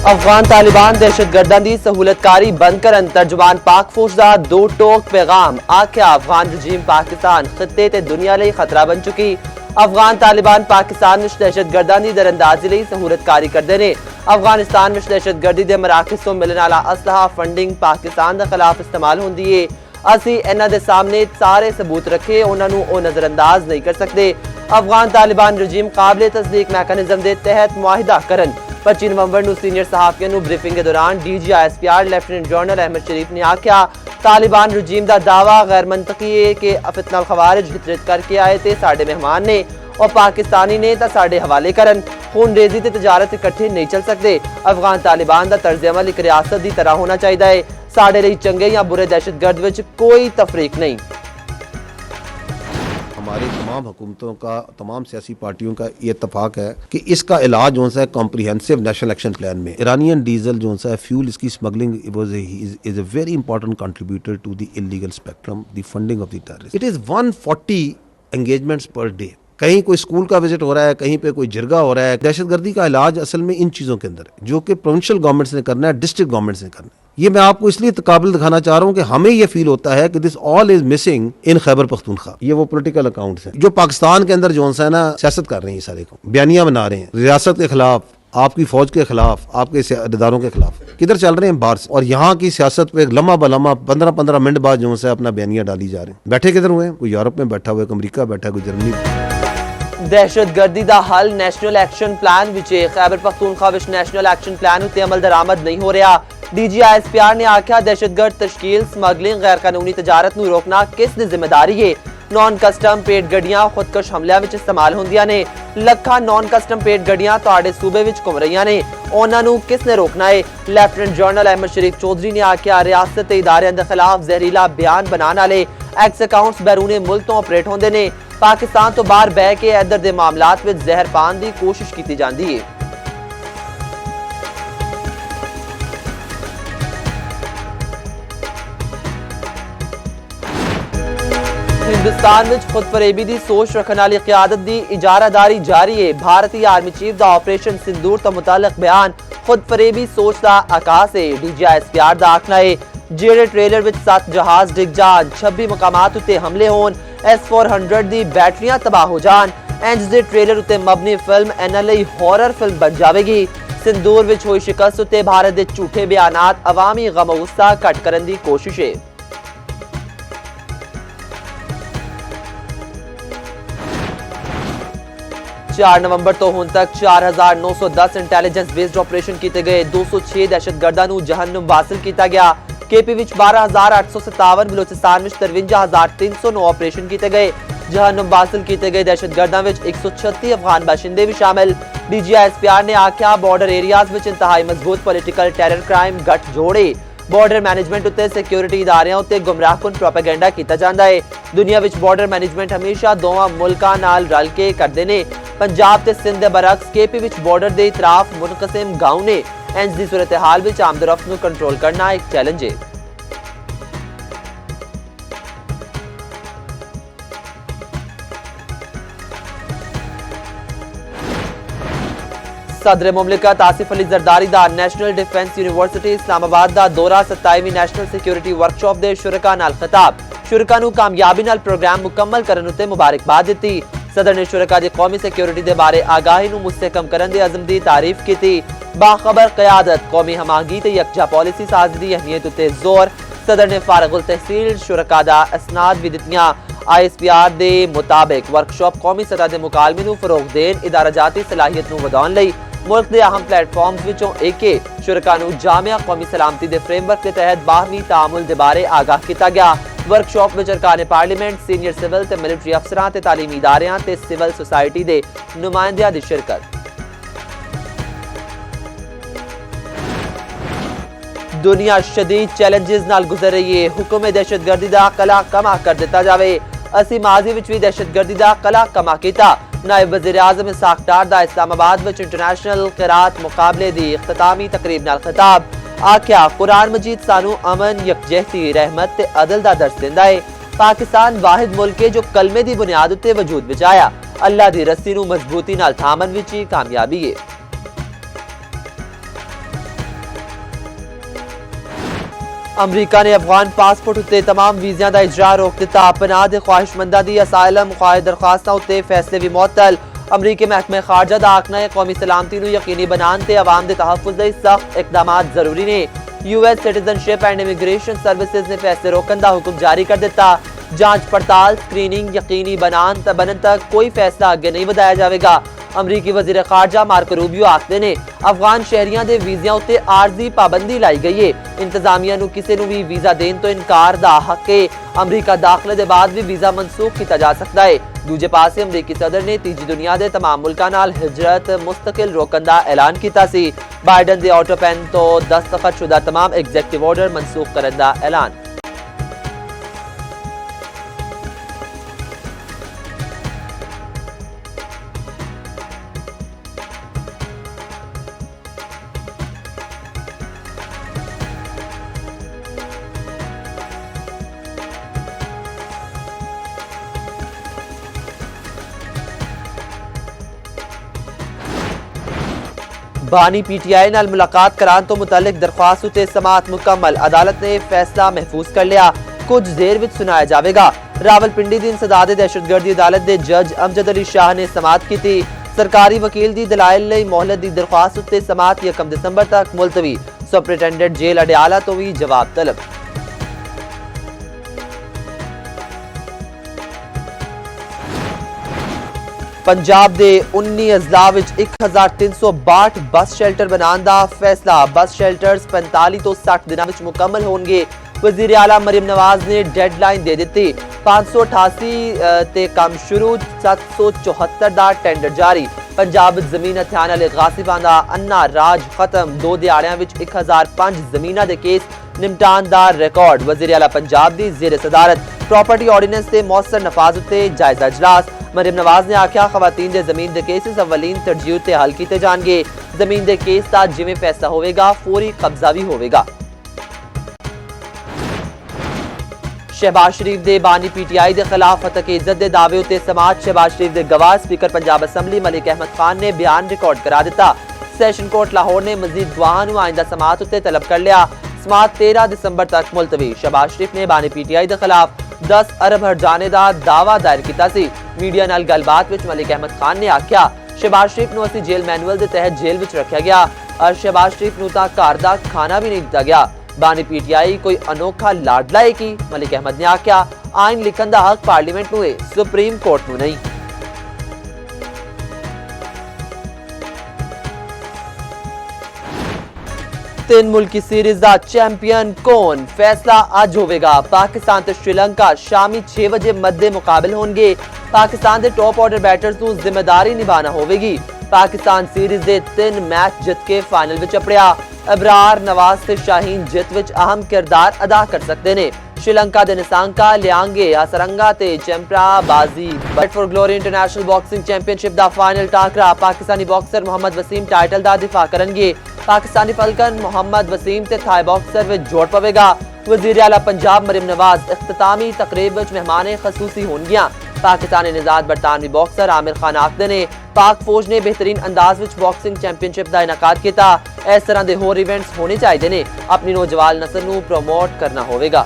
अफगान तालिबान दहशतगर्दां दी सहूलतकारी बंद करन तर्जुमान पाक फौज दा दो टोक पैगाम आख्या अफगान रजीम पाकिस्तान खित्ते ते दुनिया लई खतरा बन चुकी। अफगान तालिबान पाकिस्तान विच दहशतगर्दां दी दरअंदाजी लई सहूलतकारी करदे ने। अफगानिस्तान विच दहशतगर्दी दे मराकज़ तो मिलने वाला असलहा फंडिंग पाकिस्तान दे खिलाफ इस्तेमाल होंदी है। असी इन्हां दे सामने सारे सबूत रखे उन्हां नूं ओ नजरअंदाज नहीं कर सकते। अफगान तालिबान रजीम काबिल तस्दीक मैकेनिज्म दे तहत मुआहिदा करन। 25 नवंबर ਨੂੰ सीनियर सहाफियों ਨੂੰ ब्रीफिंग के दौरान DGISPR लेफ्टिनेंट जनरल अहमद शरीफ ने आख्या तालिबान रजीम का दावा गैर मंतकी है कि फितना खवारिज हिजरत करके आए थे साडे मेहमान ने और पाकिस्तानी ने तो साडे हवाले करन। खून रेजी ते तजारत इकट्ठे नहीं चल सकते। अफगान तालिबान का तर्ज अमल एक रियासत की तरह होना चाहिए। साडे लिए चंगे या बुरे दहशतगर्द विच कोई तफरीक नहीं। हमारी तमाम हुकूमतों का तमाम सियासी पार्टियों का ये इत्तफाक है कि इसका इलाज जो सा है कॉम्प्रिहेंसिव नेशनल एक्शन प्लान में इरानियन डीजल जो सा है फ्यूल इसकी smuggling is a very important contributor to the illegal spectrum the funding of the terrorist. It is 140 engagements per day. कहीं कोई स्कूल का विजिट हो रहा है, कहीं पे कोई जिरगा हो रहा है। दहशतगर्दी का इलाज असल में इन चीज़ों के अंदर है जो कि प्रोविंशियल गवर्नमेंट्स ने करना है, डिस्ट्रिक्ट गवर्नमेंट्स ने करना है। ये मैं आपको इसलिए काबिल दिखाना चाह रहा हूँ कि हमें ये फील होता है कि this all is missing in Khyber Pakhtunkhwa. ये वो पॉलिटिकल अकाउंट्स हैं जो पाकिस्तान के अंदर जो है ना सियासत कर रहे हैं, सारे को बयानियां बना रहे हैं रियासत के खिलाफ, आपकी फौज के खिलाफ, आपके इदारों के खिलाफ। किधर चल रहे हैं? बाहर से। और यहाँ की सियासत पे लम्हा बलम्हा 15-15 मिनट बाद जो है अपना बयानियां डाली जा रहे हैं। बैठे किधर हुए हैं? कोई यूरोप में बैठा हुआ है, कोई अमरीका बैठा है, कोई जर्मनी। दहशतगर्दी दा हल national action plan which Khyber Pakhtunkhwa which national action plan उत्ते अमल दरामद नहीं हो रहा। DGISPR ने आख्या दहशतगर्द तश्कील स्मगलिंग गैर कानूनी तजारत नूं रोकना किस दी जिम्मेदारी है। नॉन कस्टम पेड गड्डियां खुदकश हमलियां विच इस्तेमाल होंदियां ने। लखां नॉन कस्टम पेड गड्डियां तुहाडे सूबे विच घुम रहियां ने, उन्हां नूं किसने रोकना है? लेफ्टिनेंट जनरल अहमद शरीफ चौधरी ने आख्या रियासत ते इदारियां दे खिलाफ जहरीला बयान बनाने वाले एक्स अकाउंट्स बैरूने मुल्क तो ऑपरेट होंदे ने। पाकिस्तान तो बाहर बह के इधर दे मामलात विच जहर पान दी कोशिश की जाती है। हिंदुस्तान में खुद फरेबी दी सोच रखने वाली क़यादत दी इजारादारी जारी है। भारतीय आर्मी चीफ दा ऑपरेशन सिंदूर तो मुतालिक बयान खुद फरेबी सोच दा आकाश है। DGISPR दा आखना है जेड़े ट्रेलर विच 7 जहाज डिग जान, 26 मकामात उत्ते हमले होन, S-400 दी बैटरियां तबाह हो जान, इंज दे ट्रेलर उत्ते मबनी फिल्म एनएलई हॉरर फिल्म बन जाएगी। सिंदूर विच हुई शिकस्त उत्ते भारत दे झूठे बयानात अवामी गम गुस्सा घट करन दी कोशिश है। चार नवंबर तो हुण तक 4910 इंटेलिजेंस बेस्ड ऑपरेशन किए गए। 206 दहशतगर्दां नूं जहन्नुम वासिल किया गया। KP विच 12857, बलोचिस्तान विच 53309 ऑपरेशन किए गए। जहन्नुम वासिल किए गए दहशतगर्दां विच 136 अफगान बाशिंदे भी शामिल। DGISPR ने आख्या बॉर्डर एरियाज विच इंतहाई मजबूत पॉलिटिकल टेरर क्राइम गठ जोड़े। बॉर्डर मैनेजमेंट उत्ते सिक्योरिटी इदारियां उत्ते गुमराहकुन प्रोपेगेंडा किया जाता है। दुनिया विच बॉर्डर मैनेजमेंट हमेशा दोवां मुल्कां नाल रल के करदे ने। पंजाब ते सिंध दे बरक्स KP विच बॉर्डर दे इतराफ मुनकसिम गांव ने। इंज दी सूरत हाल विच आमदरफ्त नूं कंट्रोल करना एक चैलेंज है। सदर मुमलिकत आसिफ अली जरदारी दा नेशनल डिफेंस यूनिवर्सिटी इस्लामाबाद दा दौरा 27वीं नेशनल सिक्योरिटी वर्कशॉप दे शुरका नाल खिताब। शुरका नूं कामयाबी नाल प्रोग्राम मुकम्मल करन उत्ते मुबारकबाद दित्ती। सदर ने शुरका दी कौमी सिक्योरिटी दे बारे आगाही नूं मुस्तहकम करन दे अज़म दी तारीफ की। बाखबर क़यादत कौमी हमागी ते यकजा पॉलिसी साज़ दी अहमियत उत्ते जोर। सदर ने फारगुल तहसील शुरका दा असनाद भी दित्तियां। ISPR दे मुताबिक वर्कशॉप कौमी सतह दे मुकालमे नूं फरोग देन, इदाराजाती सलाहियत नूं वधाउण लई मुल्क दे अहम प्लेटफॉर्म्स विचों एक है। शुरका नूं जामिया कौमी सलामती दे फ्रेमवर्क के तहत बाहमी तामुल दे बारे आगाह किया गया। वर्कशॉप में अरकान पार्लीमेंट, सीनियर सिविल ते मिलिटरी अफसरां ते तालीमी इदारियां ते सिविल सोसाइटी दे नुमाइंदियां दी शिरकत। दुनिया शदीद चैलेंजेस नाल गुजर रही है। हुक्म दहशतगर्दी दा कला कमा कर दिता जावे। असी माजी विच भी दहशतगर्दी दा कला कमा कीता। नायब वज़ीर आज़म इसाक डार दा इस्लामाबाद विच इंटरनेशनल क़िरात मुकाबले दी इख्तितामी तकरीब नाल खिताब। आख्या कुरान मजीद सानू अमन, यकजहती, रहमत ते अदल दा दर्स दिंदा है। पाकिस्तान वाहिद मुल्क है जो कलमे दी बुनियाद उत्ते वजूद विच आया। अल्लाह दी रस्सी नूं मजबूती नाल थामन विच ही कामयाबी है। ਅਮਰੀਕਾ ਨੇ ਅਫਗਾਨ ਪਾਸਪੋਰਟ ਉੱਤੇ तमाम ਵੀਜ਼ਿਆਂ ਦਾ ਇਜਰਾ ਰੋਕ ਦਿੱਤਾ। ਪਨਾਹ ਦੇ ਖਵਾਹਿਸ਼ਮੰਦਾਂ ਦੀ ਅਸਾਇਲਮ ਖਵਾਹਿਸ਼ ਦਰਖਾਸਤਾਂ ਉੱਤੇ ਫੈਸਲੇ ਵੀ ਮੁਅੱਤਲ। ਅਮਰੀਕੀ ਮਹਿਕਮੇ ਖਾਰਜਾ ਦਾ ਆਖਣਾ ਹੈ ਕੌਮੀ ਸਲਾਮਤੀ ਨੂੰ ਯਕੀਨੀ ਬਣਾਉਣ ਤੇ ਆਵਾਮ ਦੇ ਤਹੱਫੁਜ਼ ਲਈ ਸਖਤ ਇਕਦਾਮਾਤ ਜ਼ਰੂਰੀ ਨੇ। US citizenship and immigration services ਨੇ ਫੈਸਲੇ ਰੋਕਣ ਦਾ ਹੁਕਮ ਜਾਰੀ ਕਰ ਦਿੱਤਾ। ਜਾਂਚ ਪੜਤਾਲ ਸਕਰੀਨਿੰਗ ਯਕੀਨੀ ਬਣਨ ਤੱਕ ਕੋਈ ਫੈਸਲਾ ਅੱਗੇ ਨਹੀਂ ਵਧਾਇਆ ਜਾਵੇਗਾ। ਅਮਰੀਕੀ ਵਜ਼ੀਰ ਖਾਰਜਾ ਮਾਰਕੋ ਰੂਬੀਓ ਆਖਦੇ ਨੇ ਅਫਗਾਨ ਸ਼ਹਿਰੀਆਂ ਦੇ ਵੀਜ਼ਿਆਂ ਉੱਤੇ ਆਰਜ਼ੀ ਪਾਬੰਦੀ ਲਾਈ ਗਈ ਹੈ। ਇੰਤਜ਼ਾਮੀਆ ਨੂੰ ਕਿਸੇ ਨੂੰ ਵੀ ਵੀਜ਼ਾ ਦੇਣ ਤੋਂ ਇਨਕਾਰ ਦਾ ਹੱਕ ਹੈ। ਅਮਰੀਕਾ ਦਾਖਲੇ ਦੇ ਬਾਅਦ ਵੀ ਵੀਜ਼ਾ ਮਨਸੂਖ ਕੀਤਾ ਜਾ ਸਕਦਾ ਹੈ। ਦੂਜੇ ਪਾਸੇ ਅਮਰੀਕੀ ਸਦਰ ਨੇ ਤੀਜੀ ਦੁਨੀਆ ਦੇ तमाम ਮੁਲਕਾਂ ਨਾਲ ਹਿਜਰਤ ਮੁਸਤਕਿਲ ਰੋਕਣ ਦਾ ਐਲਾਨ ਕੀਤਾ ਸੀ। ਬਾਈਡਨ ਦੇ ਆਟੋ ਪੈਨ ਤੋਂ ਦਸਤਖਤ ਸ਼ੁਦਾ तमाम ਐਗਜ਼ੈਕਟਿਵ ਆਰਡਰ ਮਨਸੂਖ ਕਰਨ ਦਾ ਐਲਾਨ। बानी PTI नाल मुलाकात कराने तो मुतल्लिक दरख्वास्त उते समात मुकम्मल। अदालत ने फैसला महफूज कर लिया। कुछ देर विच सुनाया जाएगा। रावलपिंडी दी इंसदाद दहशतगर्दी अदालत दे जज अमजद अली शाह ने समात की थी। सरकारी वकील दी दलाइल लई मोहलत दी दरख्वास्त उते समात 1 दिसंबर तक मुलतवी। सुपरिटेंडेंट जेल अडियाला तो भी जवाब तलब। पंजाब दे 19 अजला विच 1362 बस शेल्टर बनाने का फैसला। बस शेल्टर्स 45 तो 60 दिनों विच मुकम्मल होंगे। वजीर आला मरियम नवाज ने डेडलाइन दे दी। 588 ते काम शुरू, 774 दा टेंडर जारी। पंजाब जमीन हथियान वाले गासिबां दा अन्ना राज खत्म। 2 दिहाड़ियां विच 1005 जमीनां दे केस निपटान दा रिकॉर्ड। वजीर आला पंजाब दी जेर सदारत प्रॉपर्टी ऑर्डीनेंस ते मौसर नफाज उत्ते जायजा इजलास। मरियम नवाज ने आख्या खवातीन दे जमीन दे केसेस अवलीन तरजीह ते हल कीते जाणगे। जमीन दे केस दा जिवें फैसला होवेगा फौरी कब्जा भी होवेगा। शहबाज शरीफ दे बानी PTI दे खिलाफ हतक इज्जत दे दावे उत्ते समाज। शहबाज शरीफ दे गवाह स्पीकर पंजाब असैम्बली मलिक अहमद खान ने बयान रिकॉर्ड करा दिता। सैशन कोर्ट लाहौर ने मजीद गवाहां नूं आइंदा समात उत्ते तलब कर लिया। समात 13 दिसंबर तक मुलतवी। शहबाज शरीफ ने बानी PTI दे खिलाफ 10 अरब हरजाने दा दावा दायर कीता सी। मीडिया नाल गलबात विच मलिक अहमद खान ने आख्या शहबाज शरीफ नूं असीं जेल मैनुअल दे तहत जेल विच रखिया गया और शहबाज शरीफ नूं तां घर दा खाना भी नहीं दिता गया। बानी PTI कोई अनोखा लाडला है कि मलिक अहमद ने आख्या आइन लिखण दा हक पार्लीमेंट नूं है, सुप्रीम कोर्ट नूं नहीं। तीन मुल्की सीरीज का चैंपियन कौन? फैसला अज होगा। पाकिस्तान ते श्रीलंका शामी 6 बजे मध्य मुकाबल होंगे। पाकिस्तान के टॉप ऑर्डर बैटर्स को जिम्मेदारी निभाना होगी। पाकिस्तान सीरीज के 3 मैच जित के फाइनल में चपड़िया। अबरार, नवाज ते शाहीन जित विच अहम किरदार अदा कर सकते हैं। श्रीलंका के निसांका, लियांगे, हसरंगा ते चैंपरा बाजी। Fight for glory international boxing championship का फाइनल टाकरा। पाकिस्तानी बॉक्सर मोहम्मद वसीम टाइटल का दिफा करेंगे। पाकिस्तानी फलकन मोहम्मद वसीम ते थाई बॉक्सर में जोड़ पवेगा। वजीर आला पंजाब मरियम नवाज इख्तितामी तकरीब विच मेहमान खसूसी होंगियां। पाकिस्तानी निजात बरतानवी बॉक्सर आमिर खान आखदे ने पाक फौज ने बेहतरीन अंदाज विच बॉक्सिंग चैंपियनशिप का इनाकाद किया। इस तरह के होर इवेंट्स होने चाहिए ने। अपनी नौजवान नस्ल नूं प्रमोट करना होगा।